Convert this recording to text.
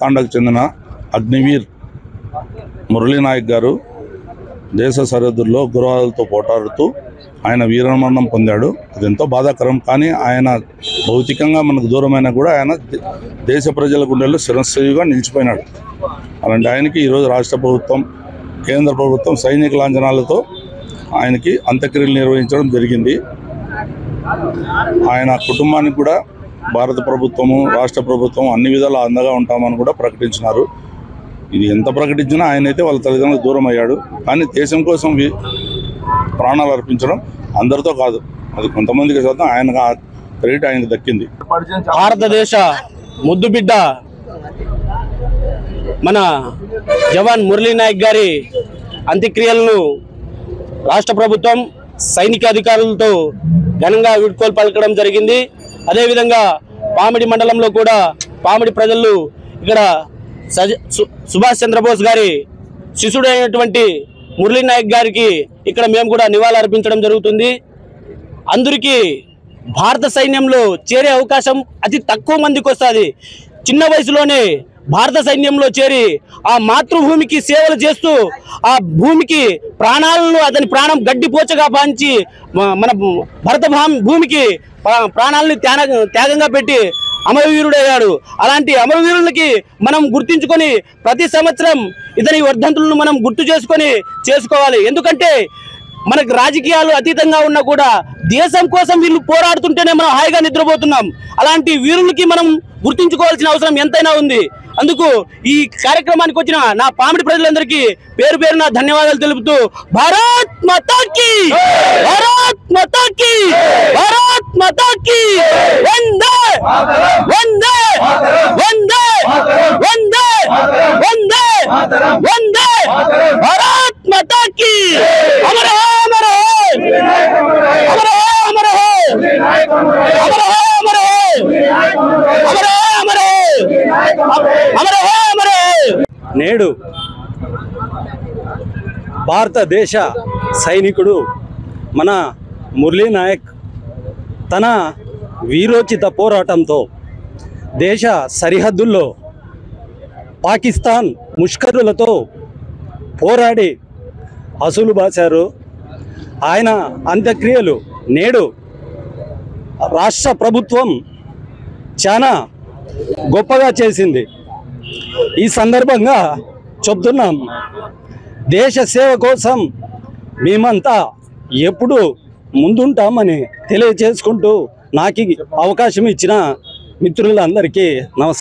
తాండకు చెందిన అగ్నివీర్ మురళీ నాయక్ గారు దేశ సరిహద్దుల్లో ఉగ్రవాదులతో పోరాడుతూ ఆయన వీరమరణం పొందాడు. అది ఎంతో బాధాకరం. కానీ ఆయన భౌతికంగా మనకు దూరమైనా కూడా ఆయన దేశ ప్రజల గుండెల్లో చిరస్థాయిగా నిలిచిపోయినాడు. అలాంటి ఆయనకి ఈరోజు రాష్ట్ర ప్రభుత్వం, కేంద్ర ప్రభుత్వం సైనిక లాంఛనాలతో ఆయనకి అంత్యక్రియలు నిర్వహించడం జరిగింది. ఆయన కుటుంబానికి కూడా భారత ప్రభుత్వము, రాష్ట్ర ప్రభుత్వం అన్ని విధాలా అండగా ఉంటామని కూడా ప్రకటించినారు. ఇది ఎంత ప్రకటించినా ఆయన అయితే వాళ్ళ తల్లిదండ్రులకు దూరం అయ్యాడు. కానీ దేశం కోసం ప్రాణాలు అర్పించడం అందరితో కాదు, అది కొంతమందికి శాతం ఆయన క్రెడిట్ ఆయనకు దక్కింది. భారతదేశ ముద్దుబిడ్డ మన జవాన్ మురళీ నాయక్ గారి అంత్యక్రియలను రాష్ట్ర ప్రభుత్వం సైనిక అధికారులతో ఘనంగా వీడ్కోలు పలకడం జరిగింది. అదేవిధంగా పామిడి మండలంలో కూడా పామిడి ప్రజలు ఇక్కడ సుభాష్ చంద్రబోస్ గారి శిశుడైనటువంటి మురళీ నాయక్ గారికి ఇక్కడ మేము కూడా నివాళులు అర్పించడం జరుగుతుంది. అందరికీ భారత సైన్యంలో చేరే అవకాశం అతి తక్కువ మందికి వస్తుంది. చిన్న వయసులోనే భారత సైన్యంలో చేరి ఆ మాతృభూమికి సేవలు చేస్తూ ఆ భూమికి ప్రాణాలను అతని ప్రాణం గడ్డిపోచగా పాంచి మన భరత భూమికి ప్రాణాలని త్యాగంగా పెట్టి అమరవీరుడయ్యాడు. అలాంటి అమరవీరులకి మనం గుర్తించుకొని ప్రతి సంవత్సరం ఇతని వర్ధంతులను మనం గుర్తు చేసుకోవాలి. ఎందుకంటే మనకు రాజకీయాలు అతీతంగా ఉన్నా కూడా దేశం కోసం వీళ్ళు పోరాడుతుంటేనే మనం హాయిగా నిద్రపోతున్నాం. అలాంటి వీరులకి మనం గుర్తించుకోవాల్సిన అవసరం ఎంతైనా ఉంది. అందుకు ఈ కార్యక్రమానికి వచ్చిన నా పామిడి ప్రజలందరికీ పేరు పేరున ధన్యవాదాలు తెలుపుతూ భారత్ మాతా కీ, భారత్ మాతా కీ, భారత్ మాతా కీ, వందే వందే వందే వందే వందే వందే భారత్ మాతా కీ. అమర అమర అమర అమర అమర అమర. నేడు భారతదేశ సైనికుడు మన మురళీ నాయక్ తన వీరోచిత పోరాటంతో దేశ సరిహద్దుల్లో పాకిస్తాన్ ముష్కరులతో పోరాడి అసలు బాశారు. ఆయన అంత్యక్రియలు నేడు రాష్ట్ర ప్రభుత్వం చాలా గొప్పగా చేసింది. ఈ సందర్భంగా చెప్తున్నాం, దేశ సేవ కోసం మేమంతా ఎప్పుడు ముందుంటామని తెలియజేసుకుంటూ నాకు అవకాశం ఇచ్చిన మిత్రులందరికీ నమస్కారం.